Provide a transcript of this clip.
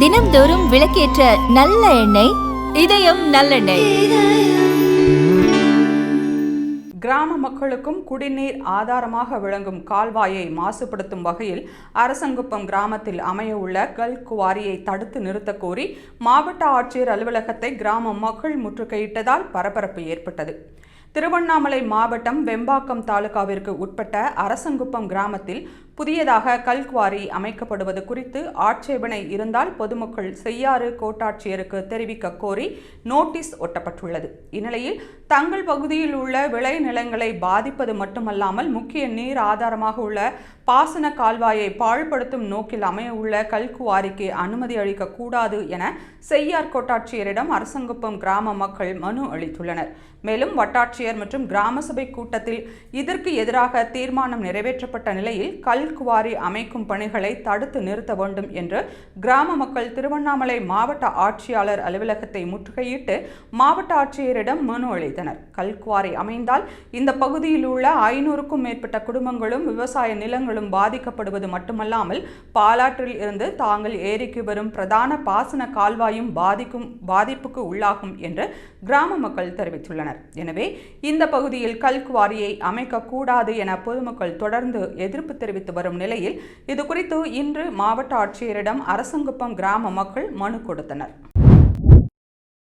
தினம்தோறும் விளக்கேற்ற நல்ல எண்ணெய் இதயம் நல்லெண்ணெய். கிராம மக்களுக்கும் குடிநீர் ஆதாரமாக விளங்கும் கால்வாயை மாசுபடுத்தும் வகையில் அரசங்குப்பம் கிராமத்தில் அமைய உள்ள கல்குவாரியை தடுத்து நிறுத்த கோரி மாவட்ட ஆட்சியர் அலுவலகத்தை கிராம மக்கள் முற்றுகையிட்டதால் பரபரப்பு ஏற்பட்டது. திருவண்ணாமலை மாவட்டம் வெம்பாக்கம் தாலுகாவிற்கு உட்பட்ட அரசங்குப்பம் கிராமத்தில் புதியதாக கல்குவாரி அமைக்கப்படுவது குறித்து ஆட்சேபனை இருந்தால் பொதுமக்கள் செய்யாறு கோட்டாட்சியருக்கு தெரிவிக்க கோரி நோட்டீஸ் ஒட்டப்பட்டுள்ளது. இந்நிலையில் தங்கள் பகுதியில் உள்ள விளை நிலங்களை பாதிப்பது மட்டுமல்லாமல் முக்கிய நீர் ஆதாரமாக உள்ள பாசன கால்வாயை பாழ்படுத்தும் நோக்கில் அமைய உள்ள கல்குவாரிக்கு அனுமதி அளிக்கக்கூடாது என செய்யார் கோட்டாட்சியரிடம் அரசங்குப்பம் கிராம மக்கள் மனு அளித்துள்ளனர். மேலும் வட்டாட்சியர் மற்றும் கிராம சபை கூட்டத்தில் இதற்கு எதிராக தீர்மானம் நிறைவேற்றப்பட்ட நிலையில் கல்குவாரி அமைக்கும் பணிகளை தடுத்து நிறுத்த வேண்டும் என்று கிராம மக்கள் திருவண்ணாமலை மாவட்ட ஆட்சியாளர் அலுவலகத்தை முற்றுகையிட்டு மாவட்ட ஆட்சியரிடம் மனு அளித்தனர். கல்குவாரி அமைந்தால் இந்த பகுதியில் உள்ள 500க்கும் மேற்பட்ட குடும்பங்களும் விவசாய நிலங்களும் பாதிக்கப்படுவது மட்டுமல்லாமல் பாலாற்றில் இருந்து தாங்கள் ஏரிக்கு வரும் பிரதான பாசன கால்வாயும் பாதிப்புக்கு உள்ளாகும் என்று கிராம மக்கள் தெரிவித்துள்ளனர். எனவே இந்த பகுதியில் கல்குவாரியை அமைக்கக்கூடாது என பொதுமக்கள் தொடர்ந்து எதிர்ப்பு தெரிவித்து வரும் நிலையில் இது குறித்து இன்று மாவட்ட ஆட்சியரிடம் அரசங்குப்பம் கிராம மக்கள் மனு கொடுத்தனர்.